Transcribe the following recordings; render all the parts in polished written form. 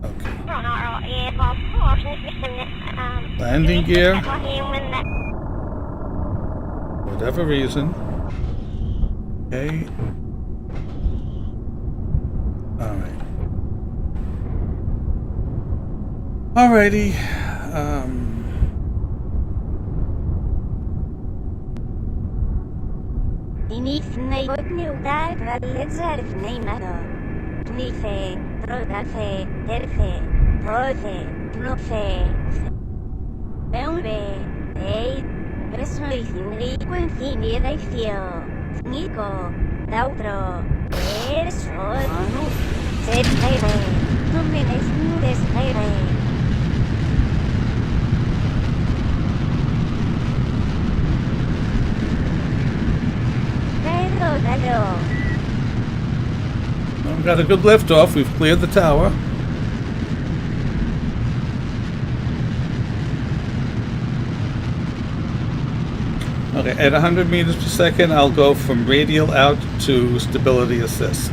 Okay. Landing gear. Whatever reason. Okay. Alright. Alrighty. We've got a good liftoff. We've cleared the tower. Okay, at 100 meters per second, I'll go from radial out to stability assist.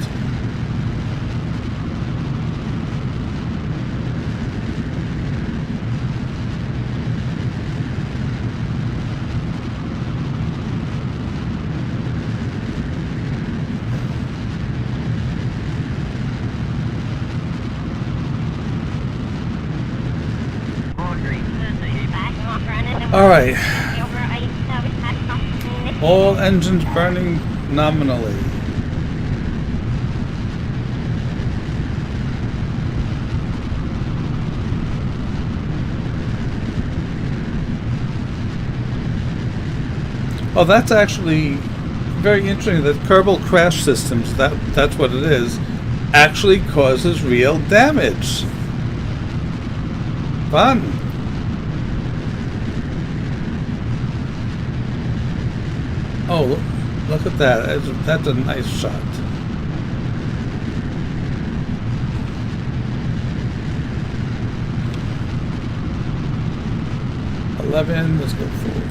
All right. All engines burning nominally. Oh, that's actually very interesting. That Kerbal crash systems, that's what it is, actually causes real damage. Fun. Oh, look at that. That's a nice shot. 11, let's go forward.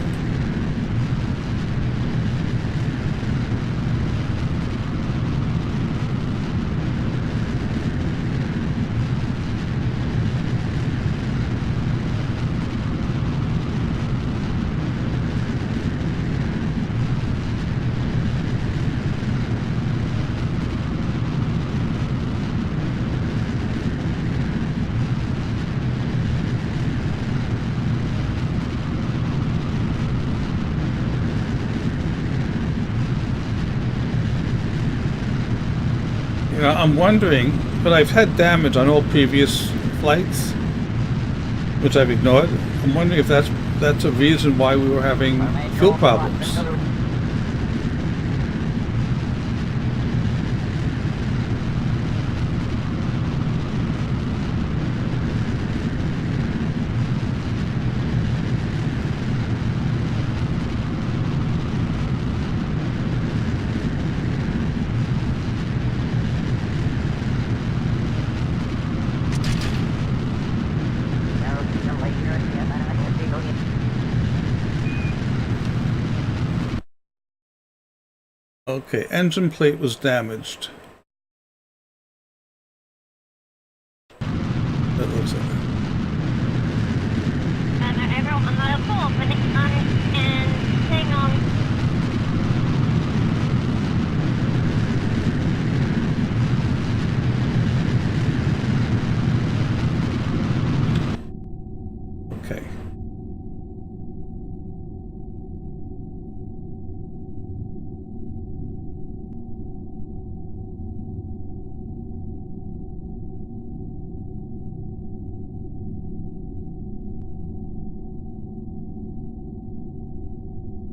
You know, I'm wondering, but I've had damage on all previous flights, which I've ignored. I'm wondering if that's a reason why we were having fuel problems. Okay, engine plate was damaged. That looks like it. Okay.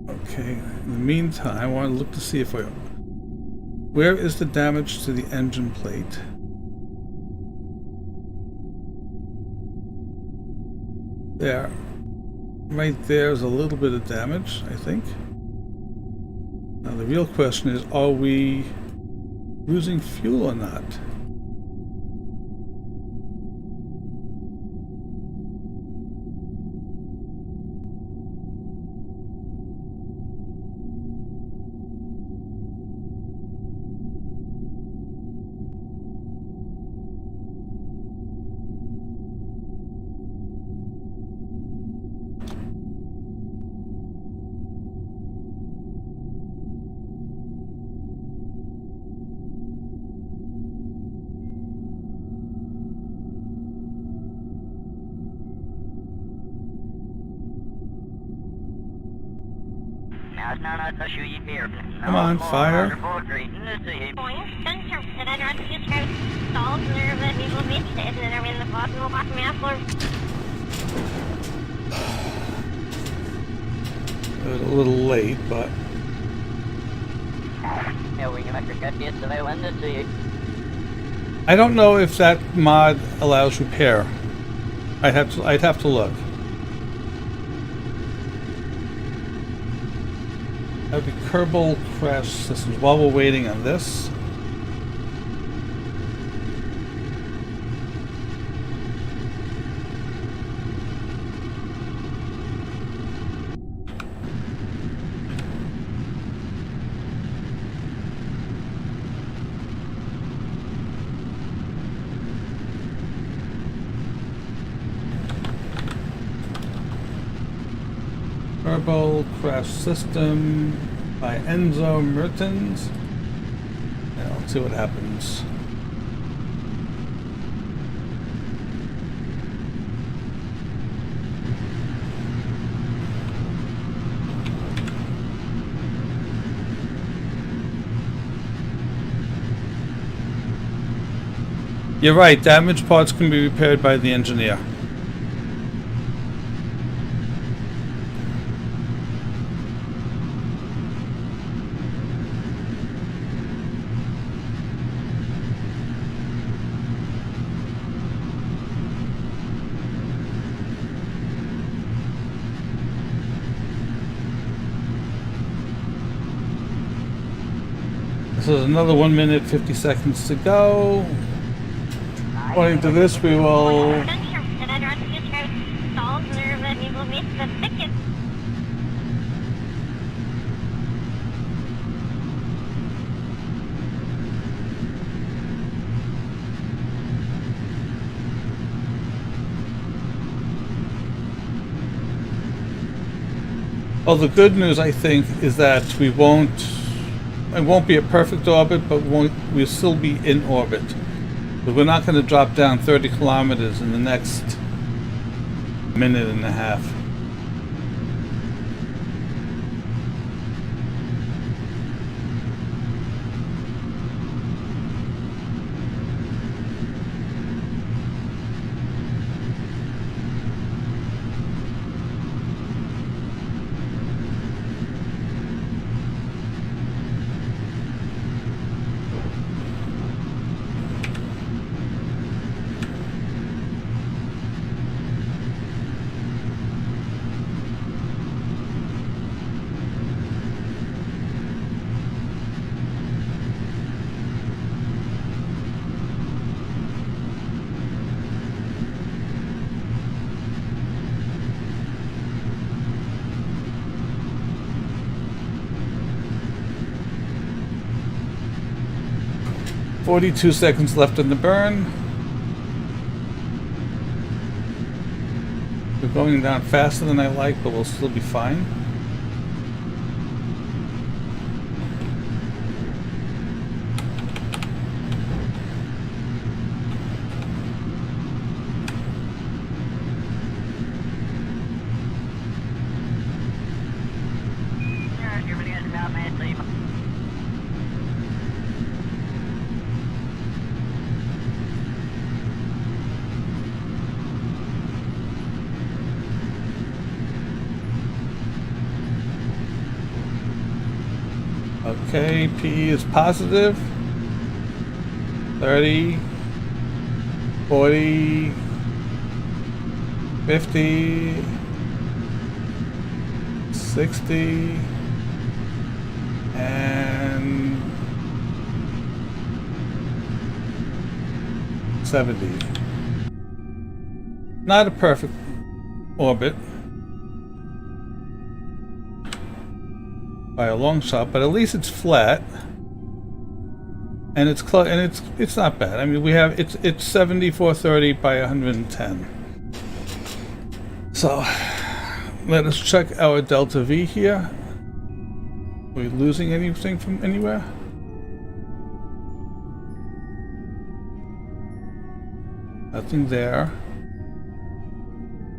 Okay, in the meantime, I want to look to see if where is the damage to the engine plate? There. Right there is a little bit of damage, I think. Now the real question is, are we losing fuel or not? Come on, fire. It was a little late, but I don't know if that mod allows repair. I'd have to look. That would be Kerbal Crash Systems. While we're waiting on this, Kerbal Crash System by Enzo Mertens. Yeah, let's see what happens. You're right, damaged parts can be repaired by the engineer. This is another 1 minute 50 seconds to go. According to this, we will. Well, the good news, I think, is that it won't be a perfect orbit, but we'll still be in orbit. But we're not going to drop down 30 kilometers in the next minute and a half. "42 seconds left in the burn. We're going down faster than I like, but we'll still be fine. Okay, PE is positive. 30, 40, 50, 60, and 70. Not a perfect orbit by a long shot, but at least it's flat, and it's close, and it's not bad. I mean, we have it's 7430 by 110. So let us check our delta V here. Are we losing anything from anywhere? Nothing there.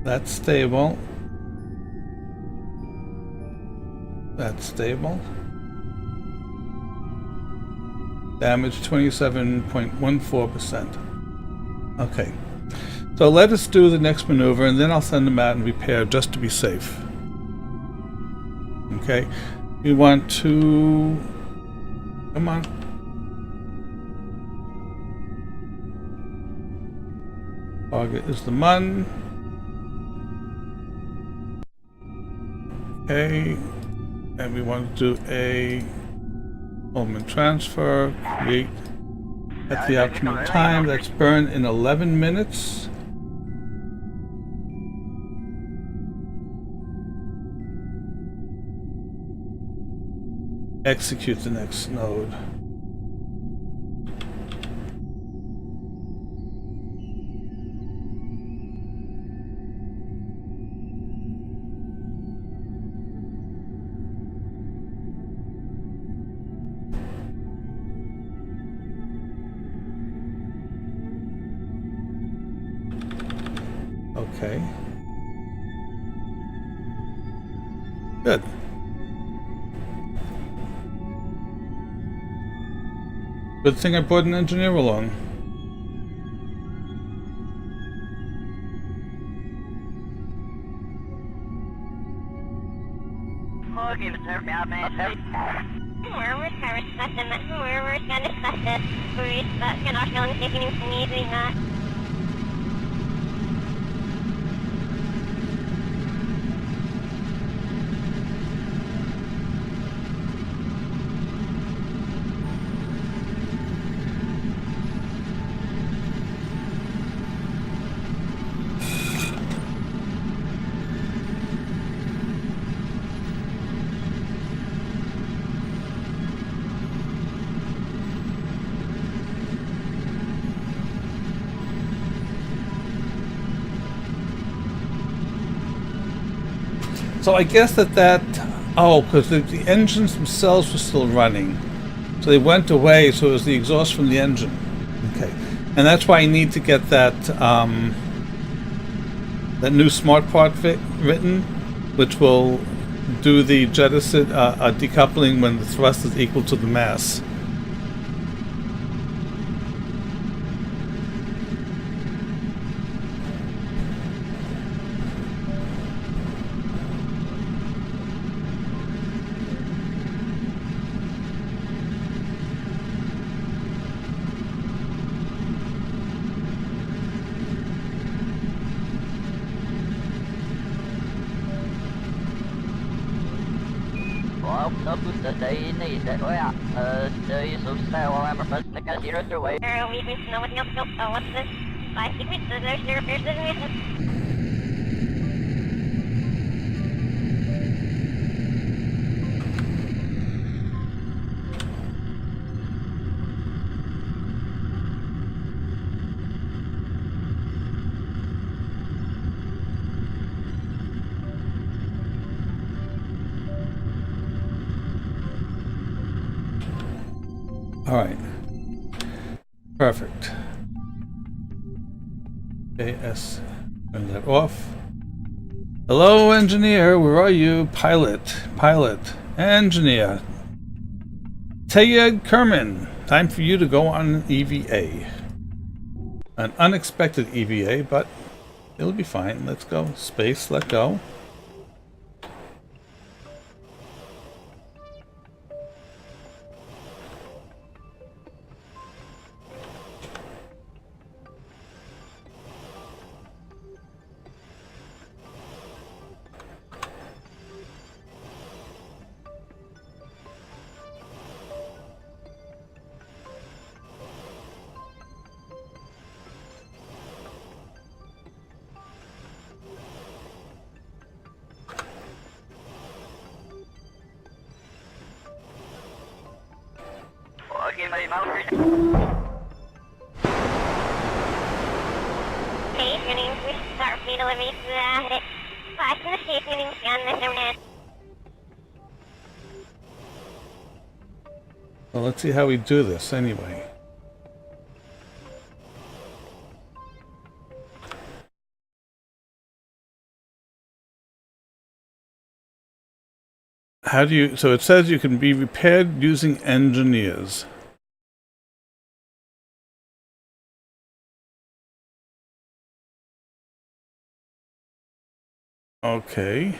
That's stable. That's stable. Damage 27.14%. Okay. So let us do the next maneuver, and then I'll send them out and repair just to be safe. Okay. We want to... Come on. Target is the Mun. Okay. And we want to do a Pullman transfer. Create at the optimal time. That's burn in 11 minutes. Execute the next node. Okay. Good. Good thing I brought an engineer along. So I guess oh, because the engines themselves were still running. So they went away, so it was the exhaust from the engine. Okay. And that's why I need to get that that new smart part written, which will do the jettison decoupling when the thrust is equal to the mass. All right. Perfect. AS. Turn that off. Hello, engineer. Where are you? Pilot. Engineer. Taya Kerman. Time for you to go on an EVA. An unexpected EVA, but it'll be fine. Let's go. Space. Let go. Well, let's see how we do this anyway. How do you, so it says you can be repaired using engineers. Okay.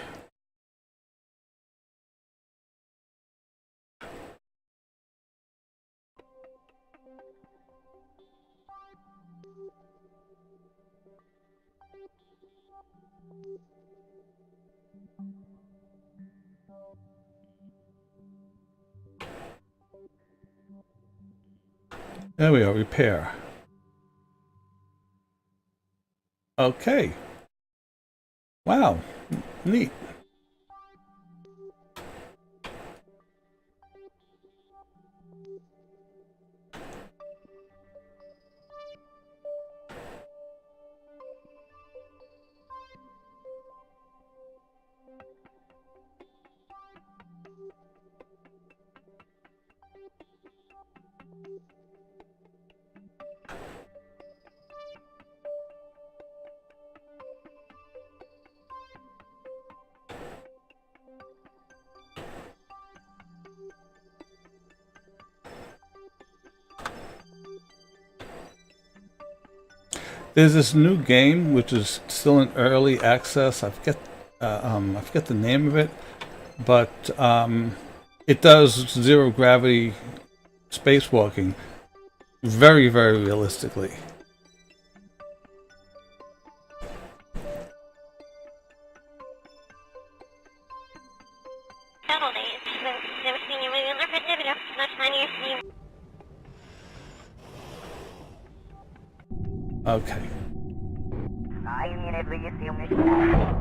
There we are, repair. Okay. Wow, neat. There's this new game which is still in early access. I forget the name of it, but it does zero gravity spacewalking very, very realistically. Okay.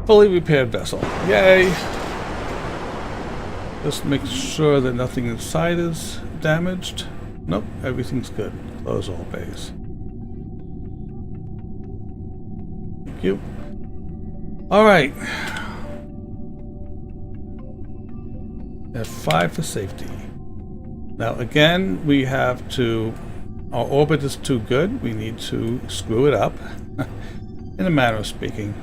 Fully repaired vessel. Yay! Just make sure that nothing inside is damaged. Nope, everything's good. Close all bays. Thank you. Alright. F5 for safety. Now again, we have to... Our orbit is too good. We need to screw it up, in a manner of speaking.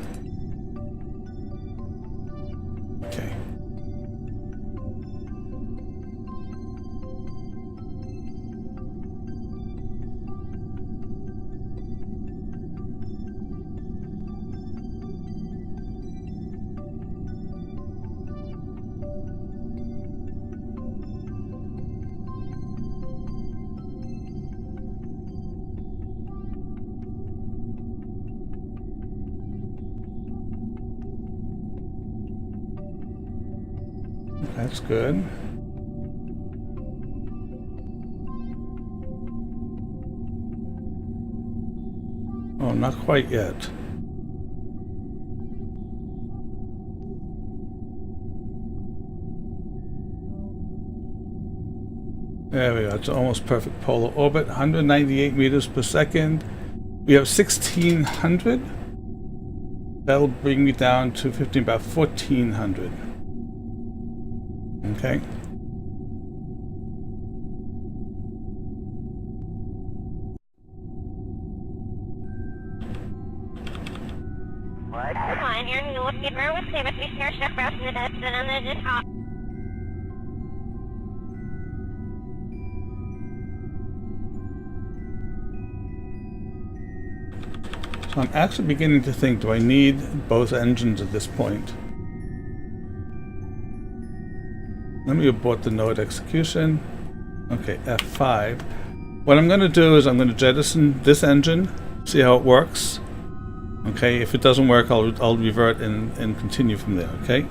Okay. That's good. Oh, not quite yet. There we go. It's almost perfect polar orbit. 198 meters per second. We have 1600. That'll bring me down to about 1400. Okay. So I'm actually beginning to think, do I need both engines at this point? Let me abort the node execution. Okay, F5. What I'm going to do is I'm going to jettison this engine, see how it works. Okay, if it doesn't work, I'll revert and continue from there. Okay,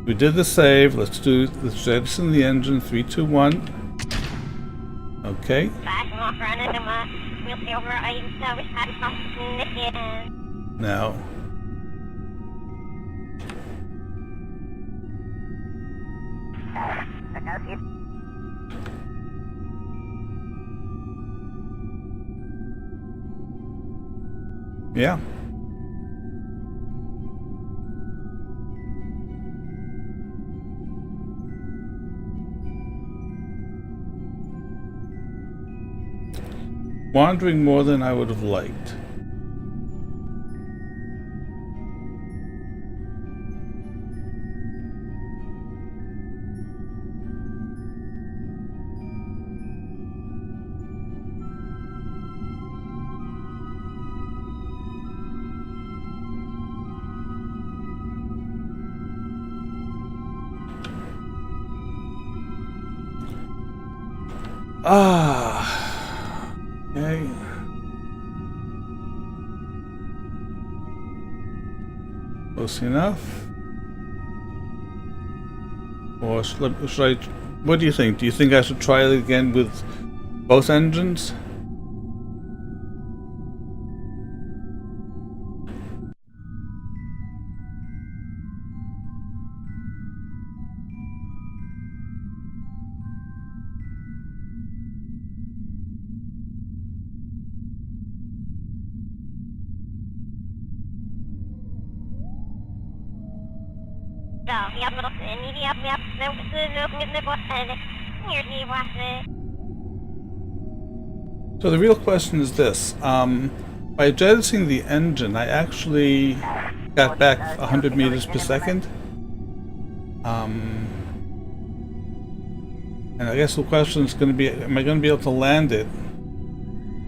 we did the save. Let's jettison the engine. 3, 2, 1. Okay. Now. Yeah. Wandering more than I would have liked. Ah, okay. Close enough. Or should I? What do you think? Do you think I should try it again with both engines? So the real question is this. By jettisoning the engine, I actually got back 100 meters per second. And I guess the question is going to be, am I going to be able to land it?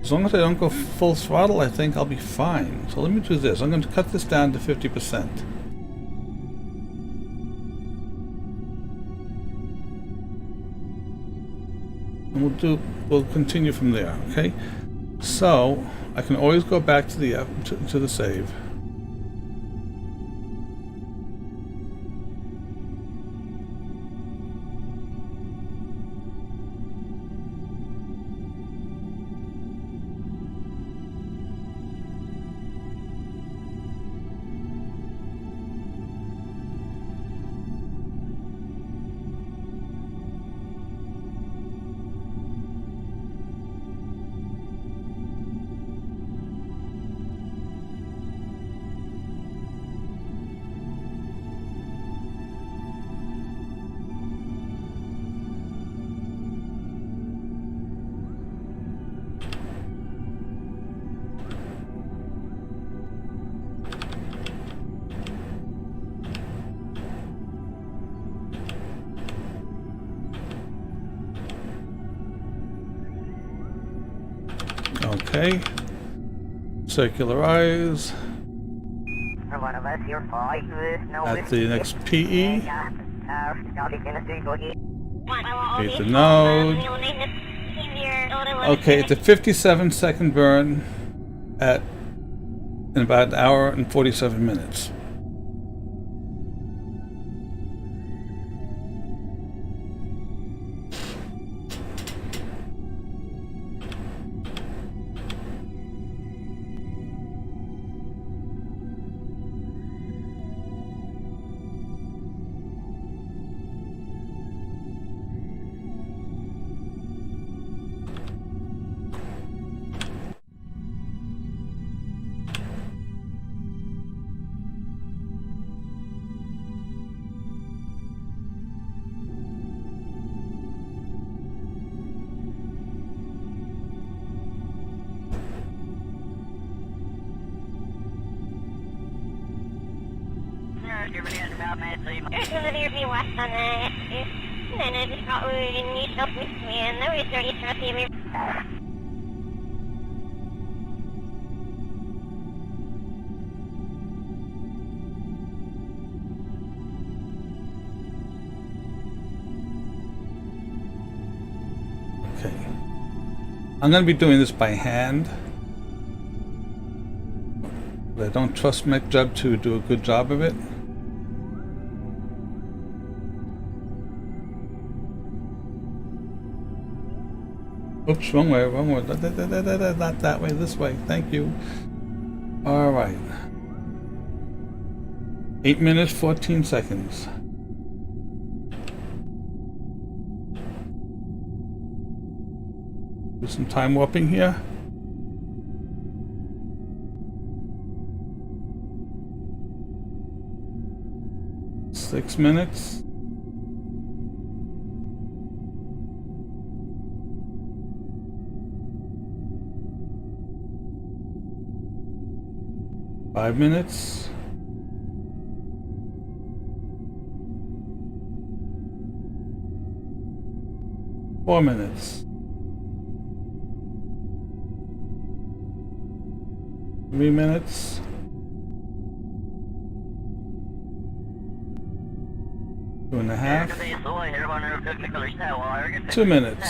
As long as I don't go full throttle, I think I'll be fine. So let me do this. I'm going to cut this down to 50%. And we'll continue from there, okay? So I can always go back to the save. Okay. Circularize. At the next PE. Create the node. Okay, it's a 57-second burn in about an hour and 47 minutes. Okay. I'm going to be doing this by hand. But I don't trust MechJub to do a good job of it. Oops, wrong way, wrong way. Not that way, this way. Thank you. Alright. 8 minutes, 14 seconds. Do some time warping here. Six minutes. Five minutes. Four minutes. 3 minutes. 2.5 a half. 2 minutes.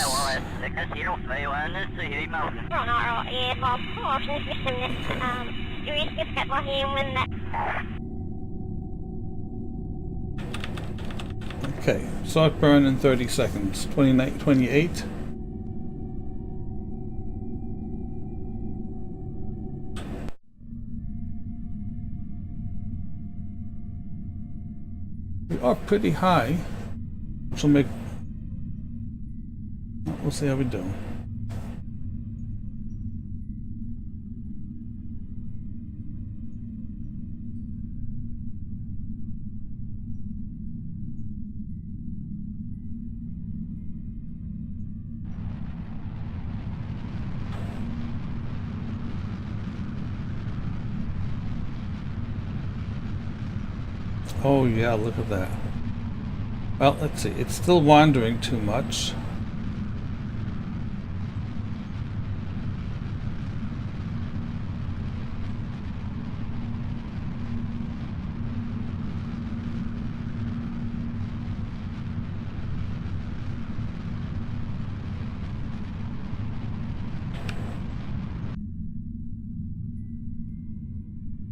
Okay, start burn in 30 seconds. 29, 28. We are pretty high, which will make... We'll see how we do. Oh yeah, look at that. Well, let's see. It's still wandering too much.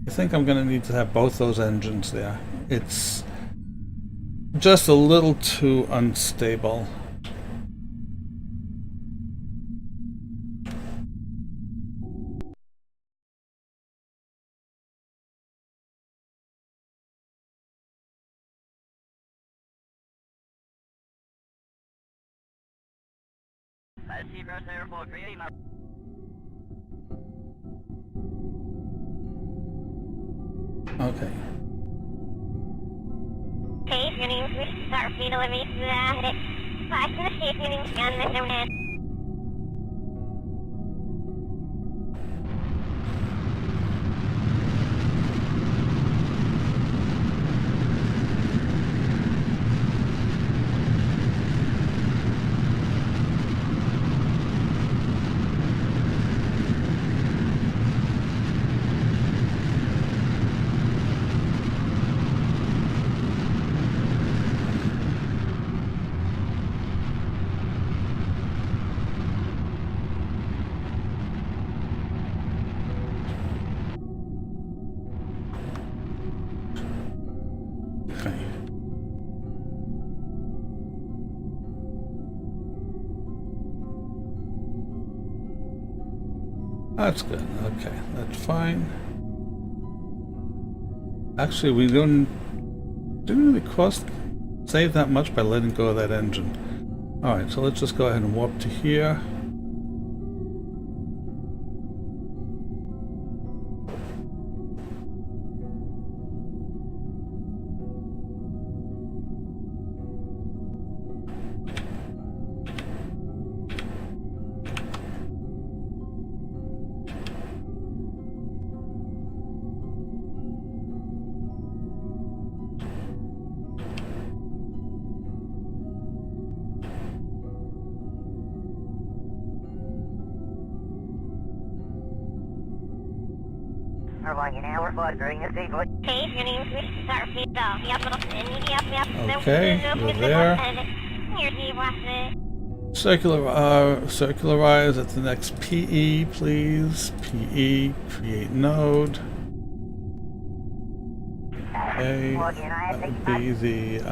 I think I'm going to need to have both those engines there. It's just a little too unstable. Okay. That's good. Okay, that's fine. Actually, we didn't really save that much by letting go of that engine. Alright, so let's just go ahead and warp to here. Okay, we're there. Circularize at the next PE, please. PE, create node. Okay, that would be the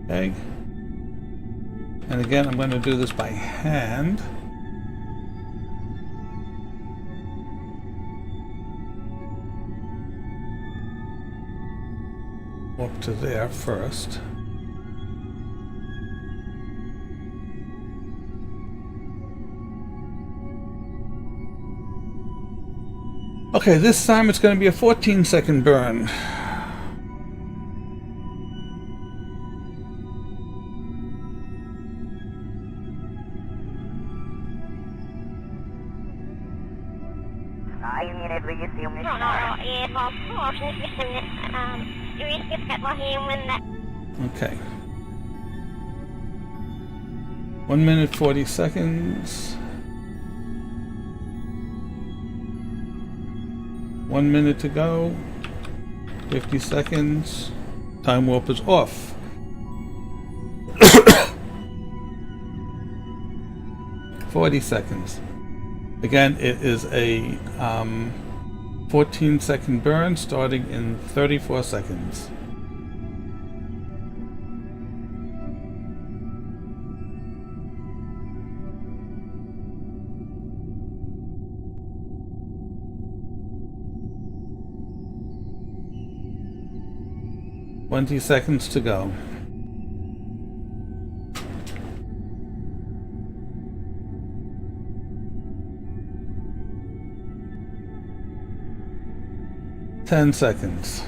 okay. And again, I'm going to do this by hand. Up to there first. Okay, this time it's going to be a 14-second burn. Okay. 1 minute 40 seconds. 1 minute to go. 50 seconds. Time warp is off. 40 seconds. Again, it is a 14-second burn starting in 34 seconds. Twenty seconds to go. Ten seconds.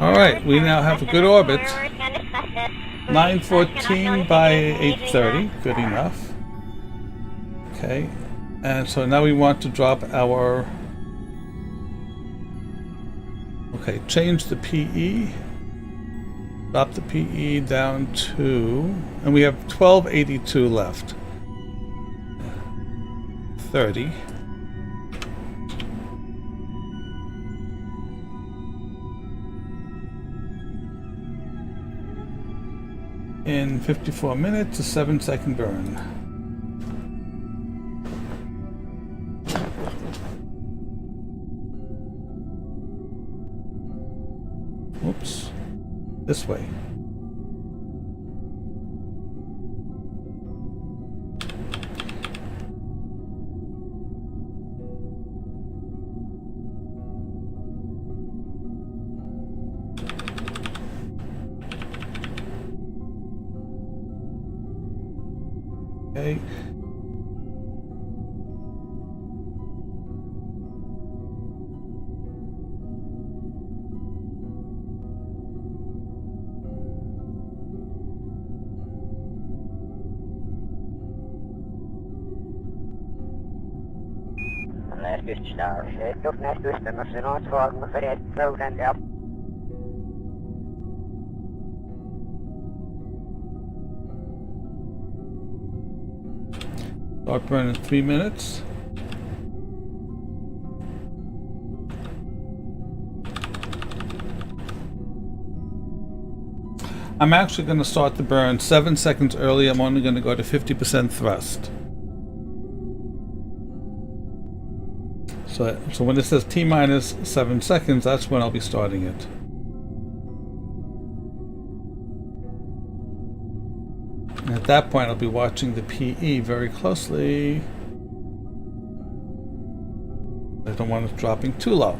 Alright, we now have a good orbit. 9:14 by 8:30, good enough. Okay, and so now we want to drop our... Okay, change the PE. Drop the PE down to... And we have 1282 left. 30. In 54 minutes, a 7-second burn. Oops. This way. Okay. Start burn in 3 minutes. I'm actually going to start the burn 7 seconds early. I'm only going to go to 50% thrust. So when it says T minus 7 seconds, that's when I'll be starting it. And at that point, I'll be watching the PE very closely. I don't want it dropping too low.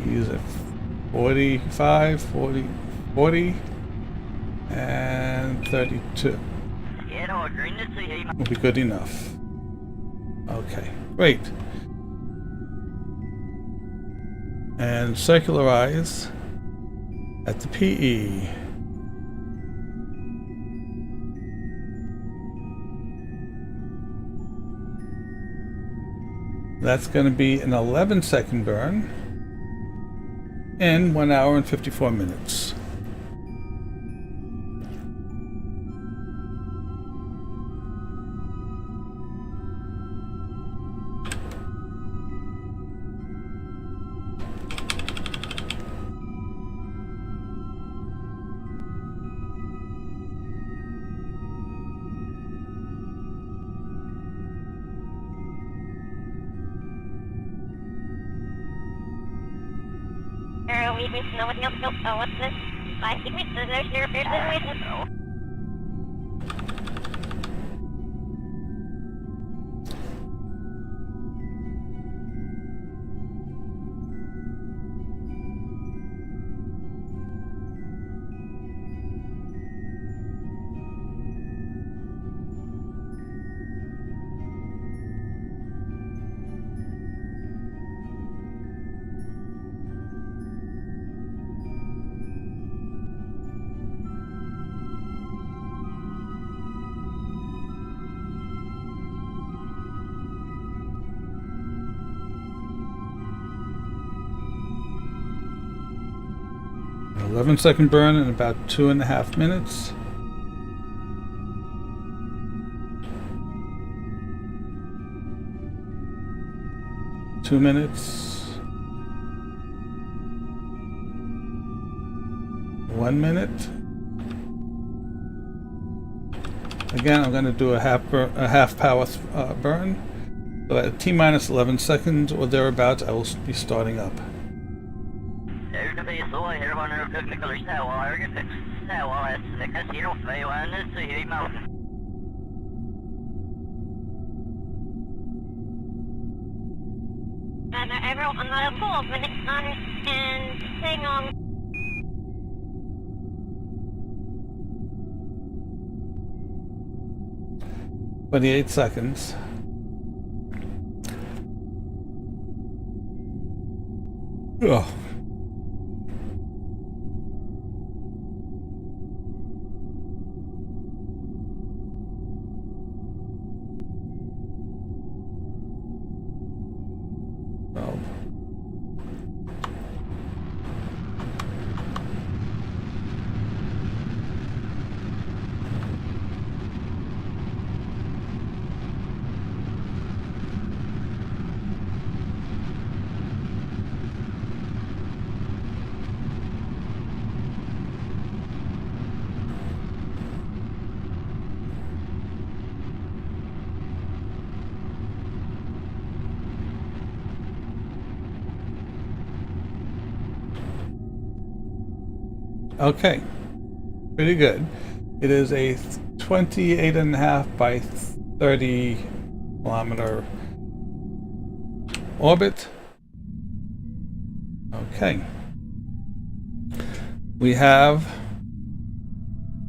Use it 45, 40, 40, and 32. Will be good enough. Okay, great. And circularize at the PE. That's going to be an 11-second burn in 1 hour and 54 minutes. 11-second burn in about 2.5 minutes. Two minutes. 1 minute. Again, I'm going to do a half power burn. So at T-minus 11 seconds or thereabouts, I will be starting up. Everyone got a pull when it's on and staying on. "28 seconds. Ugh. Oh. Okay, pretty good. It is a 28.5 by 30 kilometer orbit. Okay. We have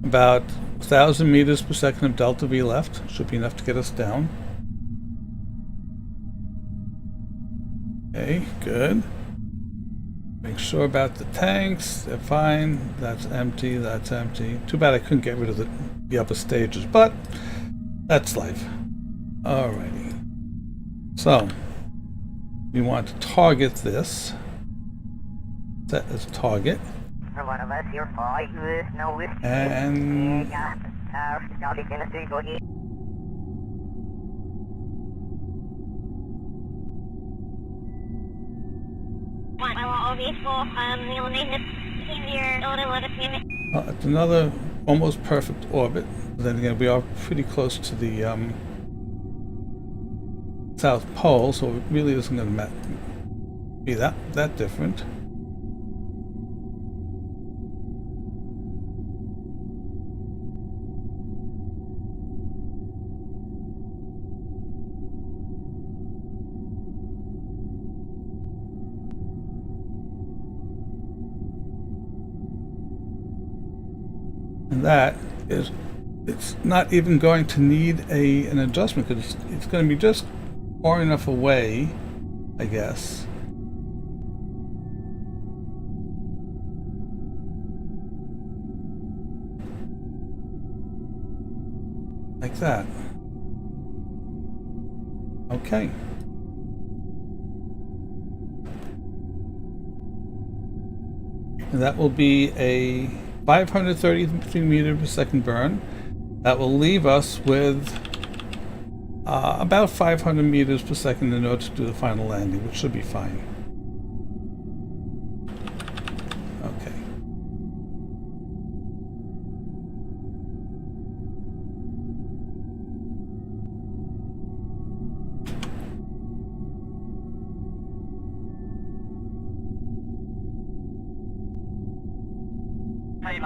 about 1,000 meters per second of delta V left. Should be enough to get us down. Okay, good. Make sure about the tanks. They're fine. That's empty. That's empty. Too bad I couldn't get rid of the upper stages, but that's life. Alrighty. So we want to target this. Set as target. And it's another almost perfect orbit. Then again, we are pretty close to the South Pole, so it really isn't going to be that different. And that is, it's not even going to need an adjustment because it's going to be just far enough away, I guess. Like that. Okay. And that will be a 533 meter per second burn. That will leave us with about 500 meters per second in order to do the final landing, which should be fine. Okay.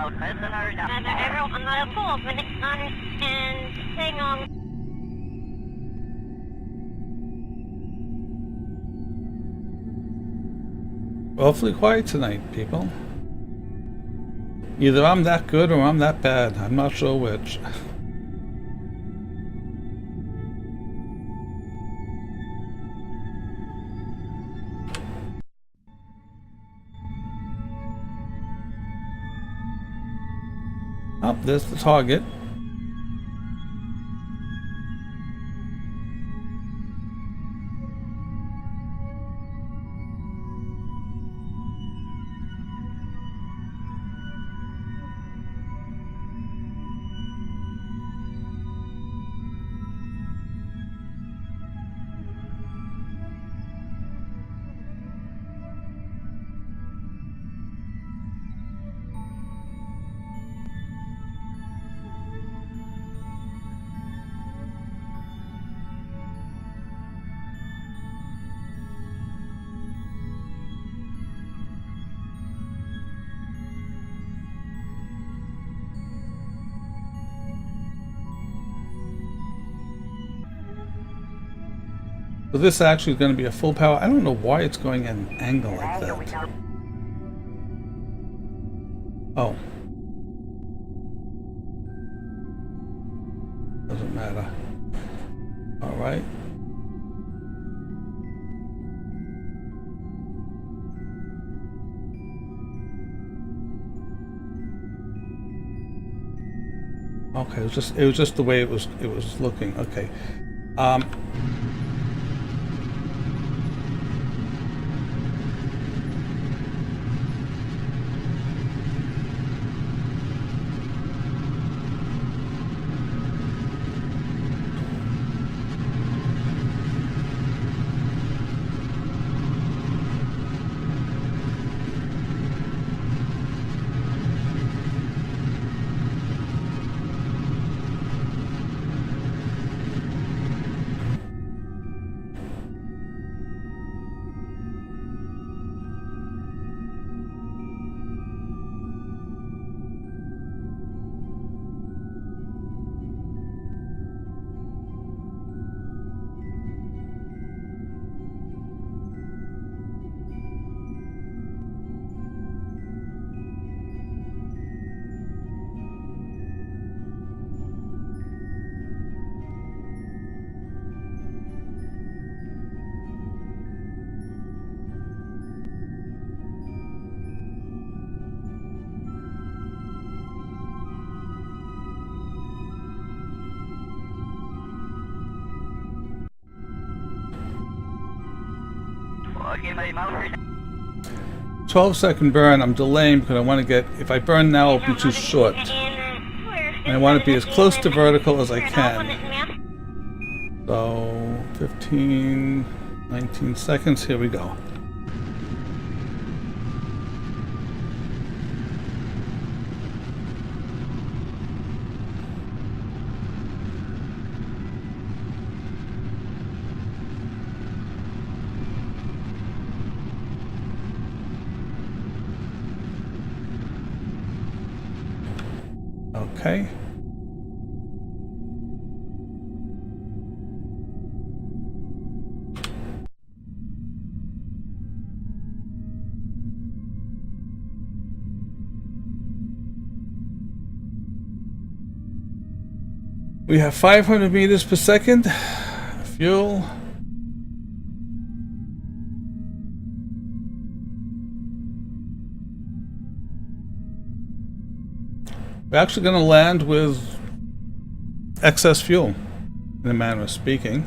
everyone on the pool, but it's on and staying on. Awfully quiet tonight, people. Either I'm that good or I'm that bad. I'm not sure which. Oh, there's the target. So this actually is going to be a full power. I don't know why it's going at an angle like that. Oh. Doesn't matter. All right. Okay, it was just the way it was looking. Okay. Okay, 12-second burn. I'm delaying because I want to get. If I burn now, it'll be too short. And I want to be as close to vertical as I can. So 15, 19 seconds. Here we go. Okay. We have 500 meters per second. Fuel. We're actually going to land with excess fuel, in a manner of speaking.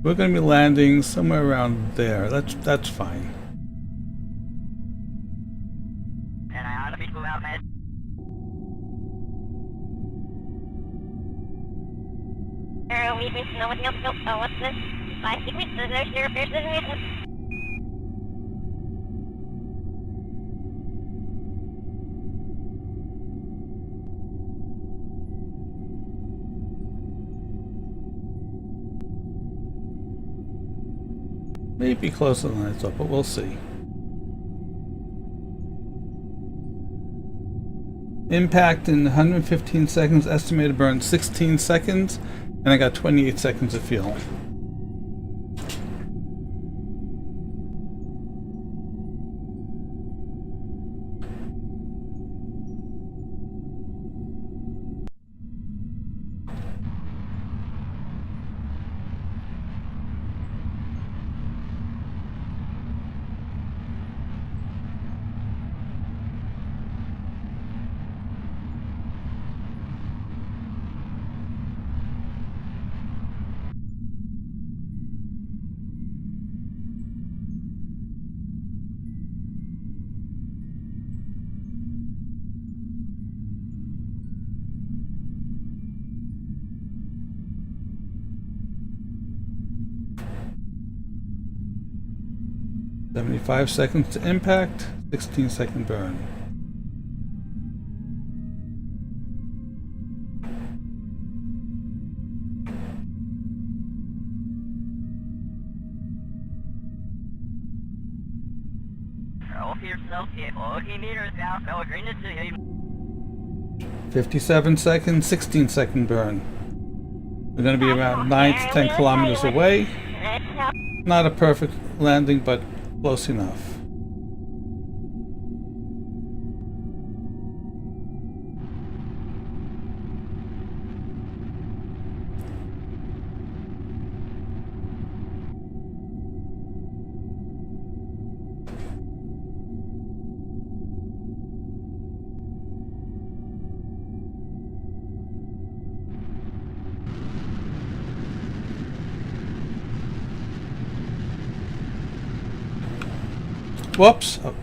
We're going to be landing somewhere around there. That's fine. Oh, what's this? I think there's Maybe closer than I thought, but we'll see. Impact in 115 seconds, estimated burn 16 seconds, and I got 28 seconds of fuel. "75 seconds to impact, 16-second burn." Help yourself, get 40 meters out, no green to 57 seconds, 16-second burn. We're going to be around 9 to 10 kilometers away. Not a perfect landing, but close enough. Whoops. Oh.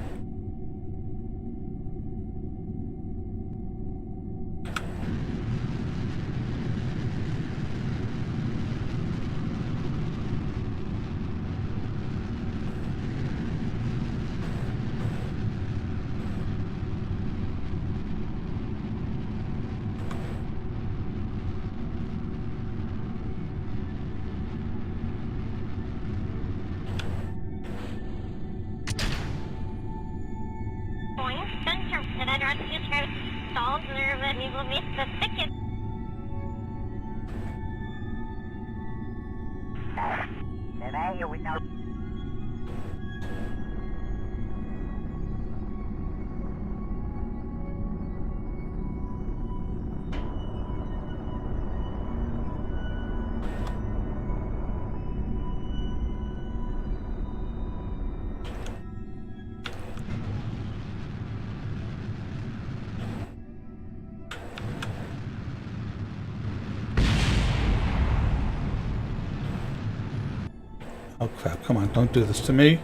Oh crap, come on, don't do this to me.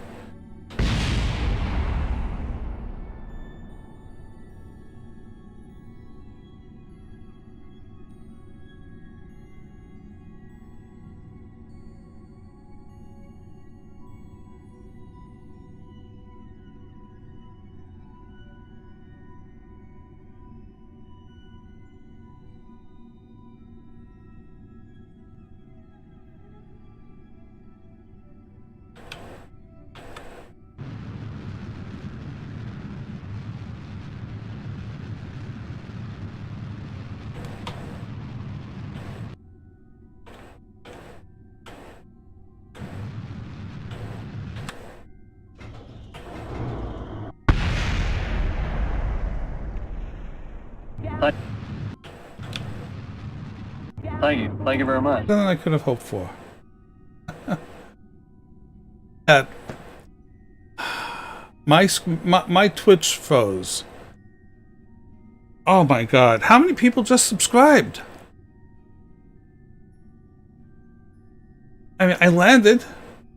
Thank you very much. Than I could have hoped for. That my Twitch froze. Oh my god, how many people just subscribed? I mean, I landed,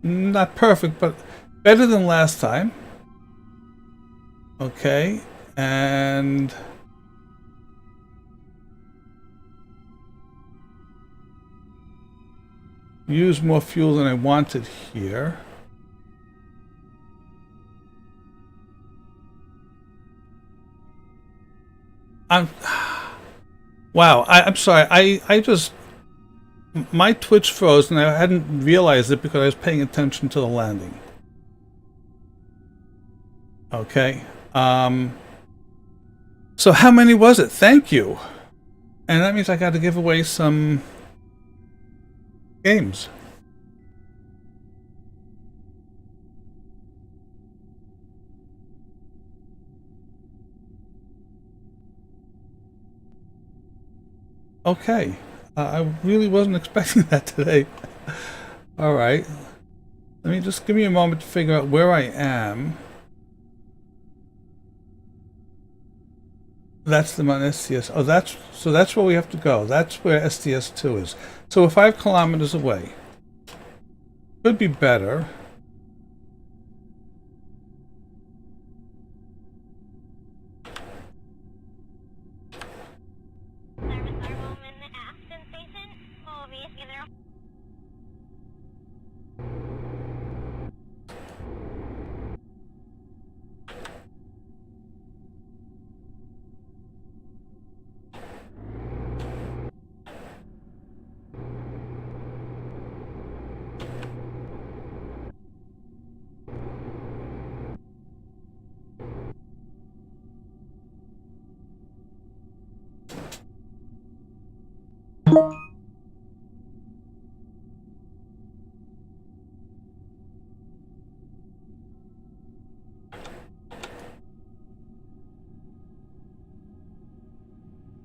not perfect, but better than last time. Okay, and use more fuel than I wanted here. Wow, I'm sorry, I just My Twitch froze and I hadn't realized it because I was paying attention to the landing. Okay. So how many was it? Thank you. And that means I got to give away some games. Okay. I really wasn't expecting that today. All right. Let me just give me a moment to figure out where I am. That's the Mun STS. Oh, that's where we have to go. That's where STS2 is. So we're 5 kilometers away. Could be better.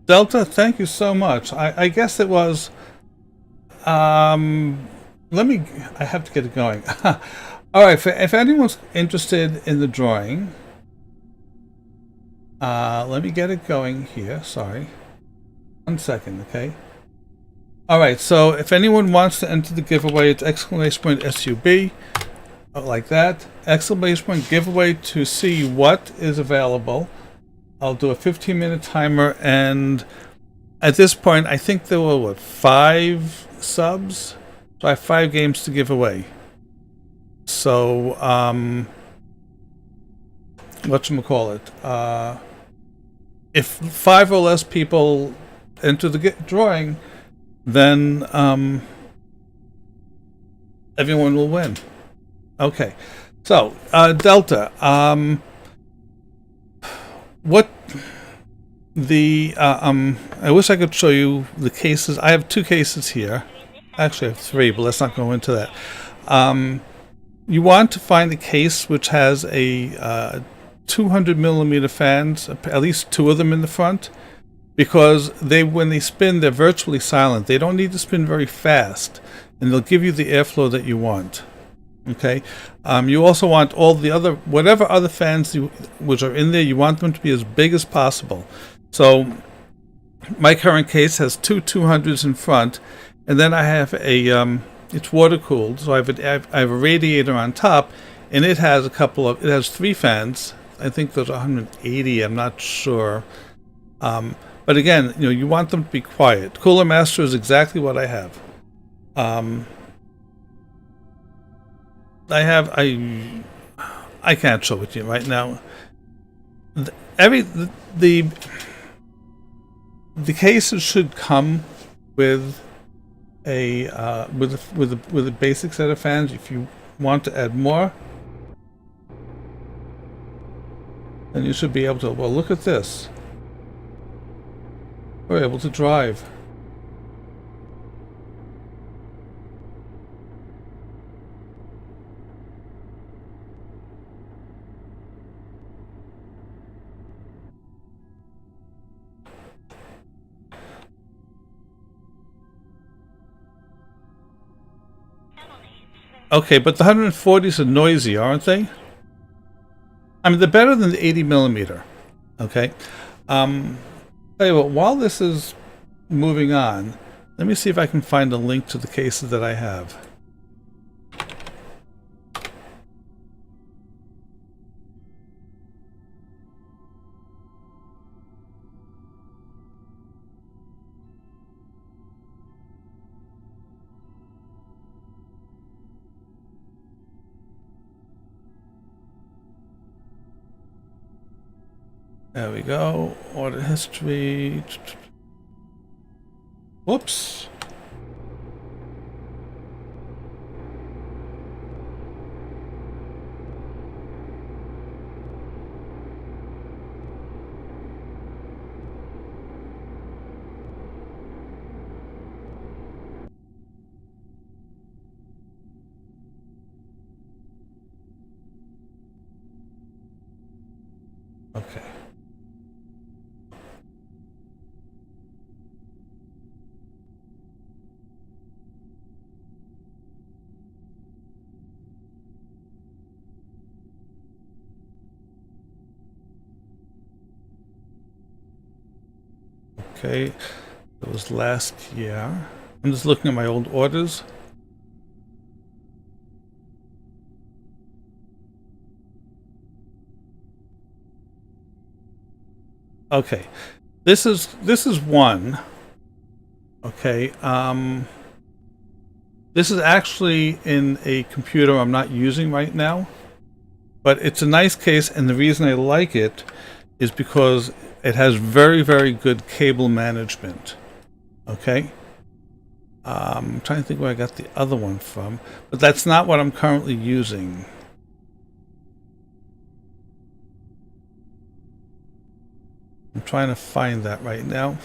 Delta, thank you so much. I guess it was, I have to get it going. All right, if anyone's interested in the drawing, let me get it going here. Sorry. 1 second, okay? All right, so if anyone wants to enter the giveaway, it's !SUB, like that. !giveaway to see what is available. I'll do a 15-minute timer, and at this point, I think there were, 5 subs? So I have 5 games to give away. So, whatchamacallit? If 5 or less people enter the drawing, then everyone will win. Okay. So, Delta, what the I wish I could show you the cases. I have 2 cases here. Actually, I have 3, but let's not go into that. You want to find a case which has a 200 millimeter fans, at least 2 of them in the front, because when they spin, they're virtually silent. They don't need to spin very fast, and they'll give you the airflow that you want. Okay. You also want all the whatever other fans which are in there, you want them to be as big as possible. So my current case has 2 200s in front, and then I have it's water cooled, so I have a radiator on top, and it has it has 3 fans. I think there's 180. I'm not sure. But again, you want them to be quiet. Cooler Master is exactly what I have. I can't show it to you right now. The cases should come with a basic set of fans. If you want to add more, then you should be able to. Well, look at this. We're able to drive. Okay, but the 140s are noisy, aren't they? I mean, they're better than the 80 millimeter. Okay. Tell you what, while this is moving on, let me see if I can find a link to the cases that I have. There we go. Order history. Whoops. Okay. Okay, it was last year. I'm just looking at my old orders. Okay, this is one. Okay, this is actually in a computer I'm not using right now, but it's a nice case, and the reason I like it is because it has very, very good cable management. Okay, I'm trying to think where I got the other one from, but that's not what I'm currently using. I'm trying to find that right now.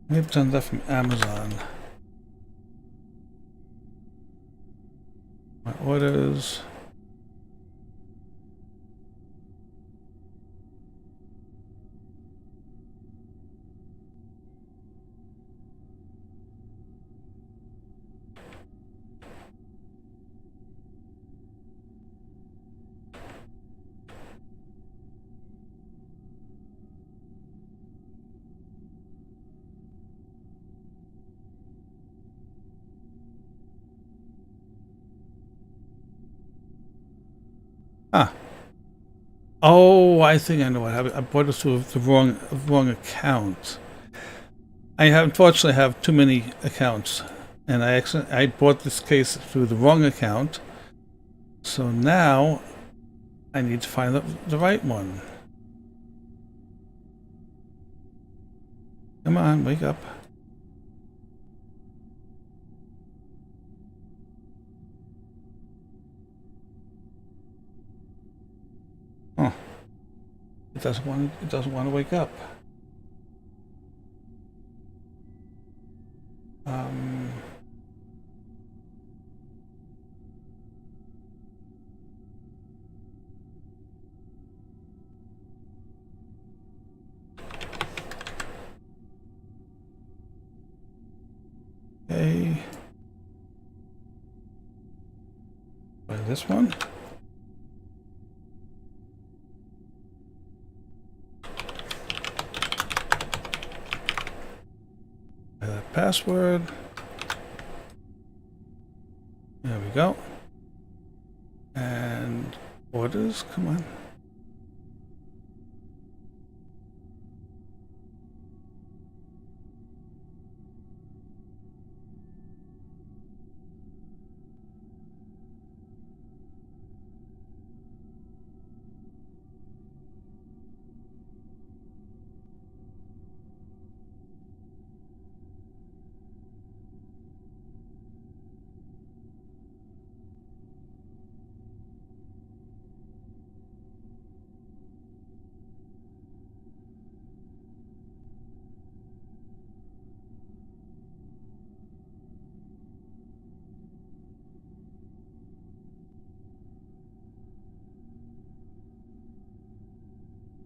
Maybe it's done that from Amazon. My orders. Ah. Oh, I think I know what happened. I bought it through the wrong account. I have, unfortunately have too many accounts, and I bought this case through the wrong account. So now I need to find the right one. Come on, wake up. Oh, it doesn't want to wake up. Okay. Try this one. Try that password. There we go. And orders, come on.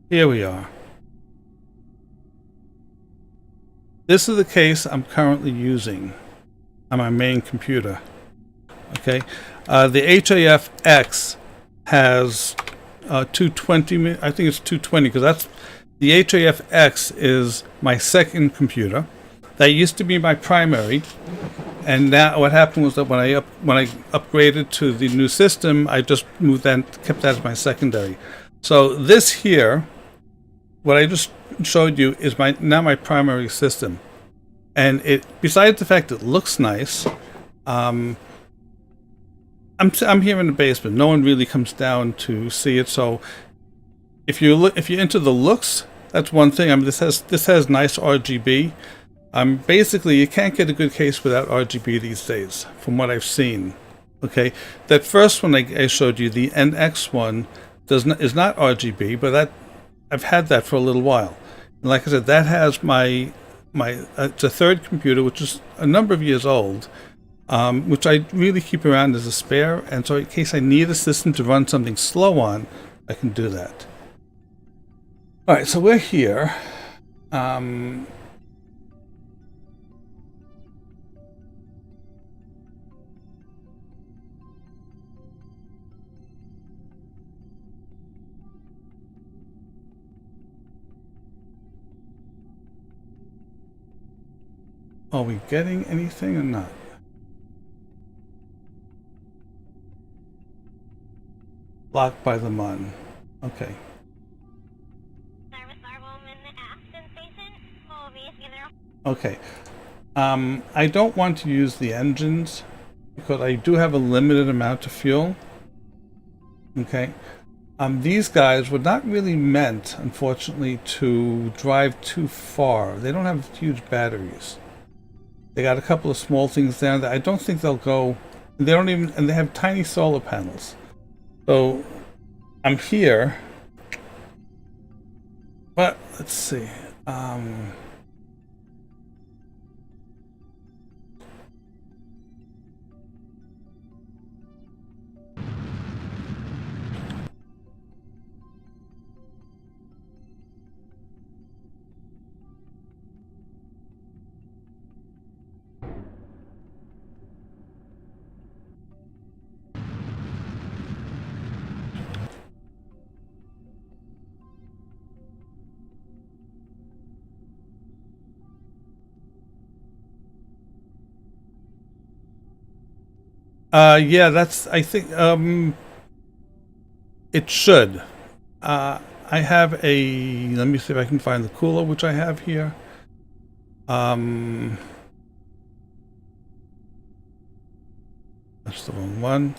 Here we are. This is the case I'm currently using on my main computer. Okay, the HAF-X has 220. I think it's 220 because that's the HAF-X is my second computer. That used to be my primary, and now what happened was that when I upgraded to the new system, I just moved that, kept that as my secondary. So this here, what I just showed you, is now my primary system, and it, besides the fact it looks nice, I'm here in the basement. No one really comes down to see it. So if you're into the looks, that's one thing. I mean, this has nice RGB. Basically, you can't get a good case without RGB these days, from what I've seen. Okay, that first one I showed you, the NX one, is not RGB, but I've had that for a little while. And like I said, that has my it's a third computer, which is a number of years old. which I really keep around as a spare. And so in case I need a system to run something slow on, I can do that. All right, so we're here. Are we getting anything or not? Blocked by the Mun. Okay. Service our woman in the Aston station. Will be either. Okay. I don't want to use the engines because I do have a limited amount of fuel. Okay. These guys were not really meant, unfortunately, to drive too far. They don't have huge batteries. They got a couple of small things down there. I don't think they'll go. They don't even, and they have tiny solar panels. So I'm here, but let's see. Yeah, that's, I think, it should. I have a, let me see if I can find the cooler, which I have here. That's the wrong one.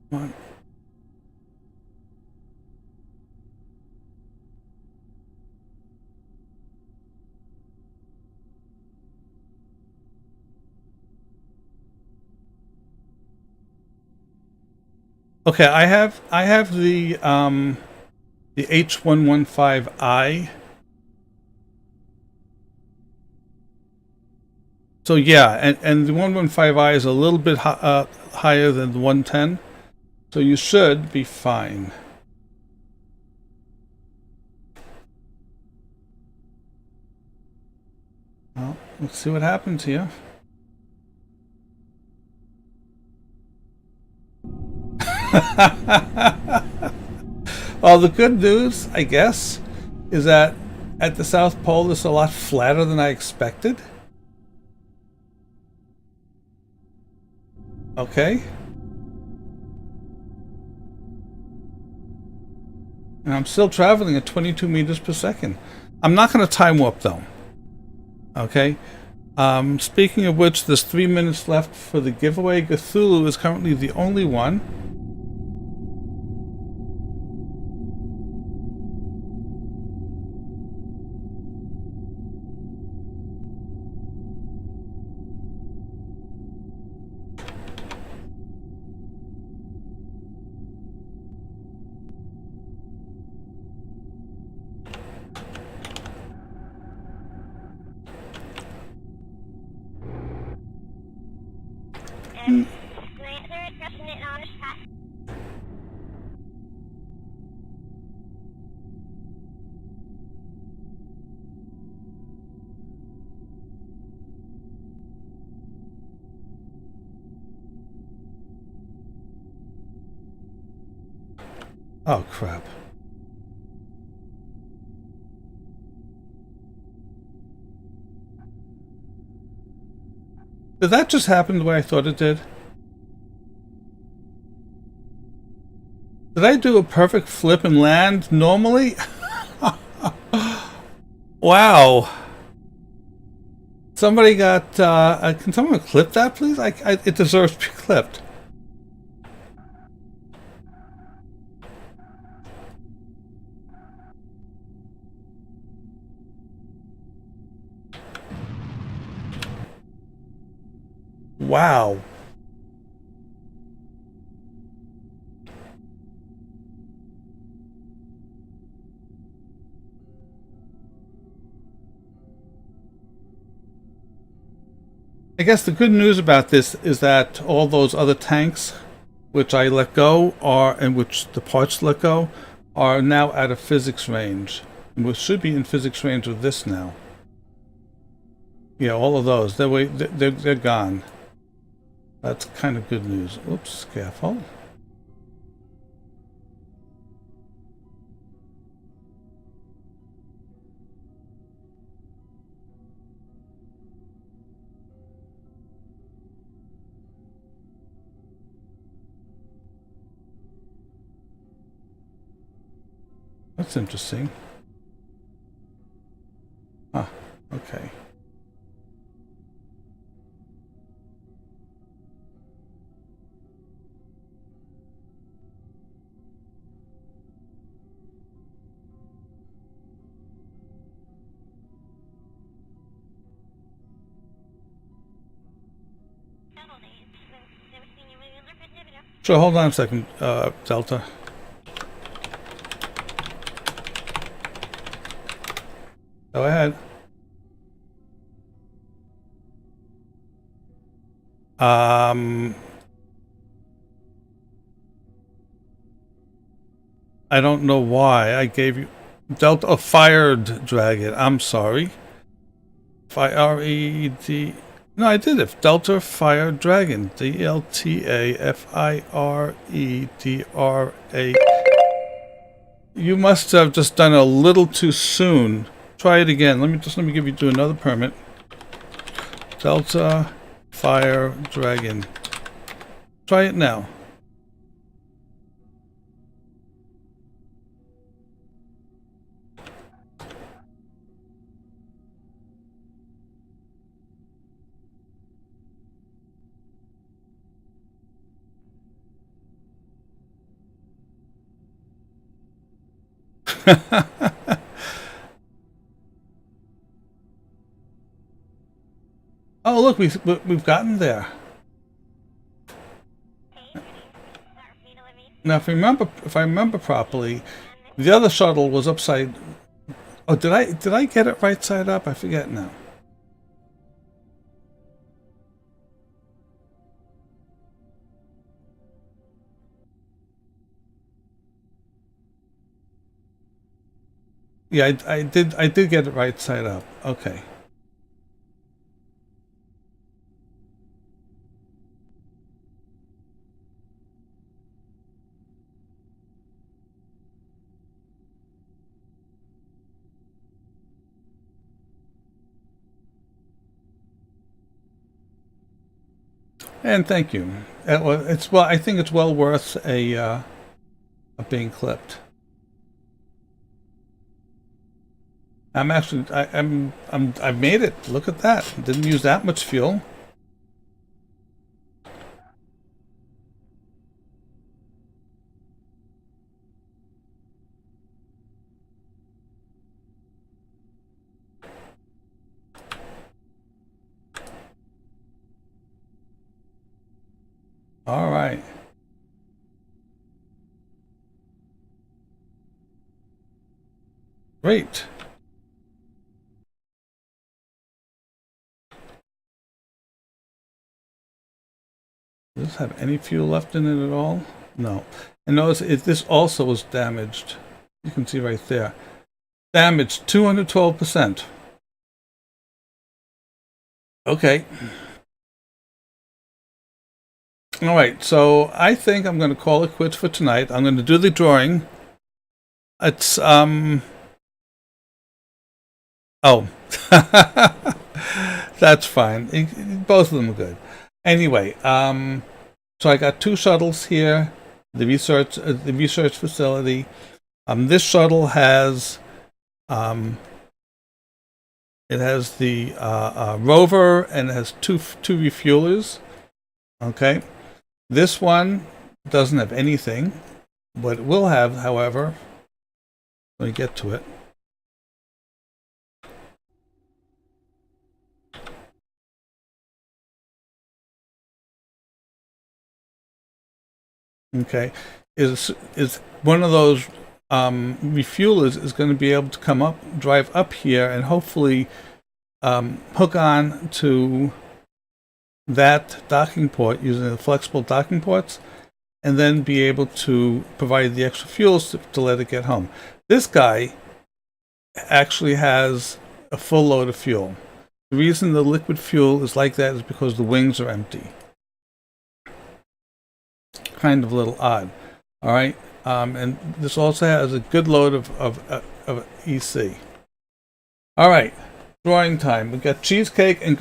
Come on. Okay, I have the H115I. So yeah, and the 115i is a little bit higher than the 110. So you should be fine. Well, let's see what happens here. Well, the good news, I guess, is that at the South Pole it's a lot flatter than I expected. Okay. And I'm still traveling at 22 meters per second. I'm not going to time warp though. Okay. Speaking of which, there's 3 minutes left for the giveaway. Cthulhu is currently the only one. Oh, crap. Did that just happen the way I thought it did? Did I do a perfect flip and land normally? Wow. Somebody got, can someone clip that, please? It deserves to be clipped. Wow. I guess the good news about this is that all those other tanks, which I let go, and which the parts let go, are now out of physics range. And we should be in physics range with this now. Yeah, all of those. They're gone. That's kind of good news. Oops, careful. That's interesting. Huh, okay. Shuttle days. Never seen you really look at video. Sure, hold on a second, Delta. Go ahead. I don't know why I gave you Delta. Oh, fired dragon. I'm sorry. F-I-R-E-D. No, I did it. Delta Fired Dragon. D-L-T-A-F-I-R-E-D-R-A. You must have just done it a little too soon. Try it again. Let me give you do another permit. Delta Fire Dragon. Try it now. Oh, look, we've gotten there. Now, if I remember properly, the other shuttle was upside. Oh, did I get it right side up? I forget now. Yeah, I did get it right side up. Okay. And thank you. I think it's well worth a being clipped. I've made it. Look at that. Didn't use that much fuel. All right. Great. Does this have any fuel left in it at all? No. And notice this also was damaged. You can see right there. Damaged 212%. Okay. All right, so I think I'm going to call it quits for tonight. I'm going to do the drawing. It's oh. That's fine. Both of them are good. Anyway, so I got two shuttles here. The research facility. This shuttle has It has the rover, and it has two refuelers. Okay, this one doesn't have anything. What it will have, however, let me get to it. Okay, is one of those refuelers is going to be able to come up, drive up here, and hopefully hook on to that docking port using the flexible docking ports, and then be able to provide the extra fuels to let it get home. This guy actually has a full load of fuel. The reason the liquid fuel is like that is because the wings are empty. Kind of a little odd. All right, and this also has a good load of EC. All right, drawing time. We've got cheesecake and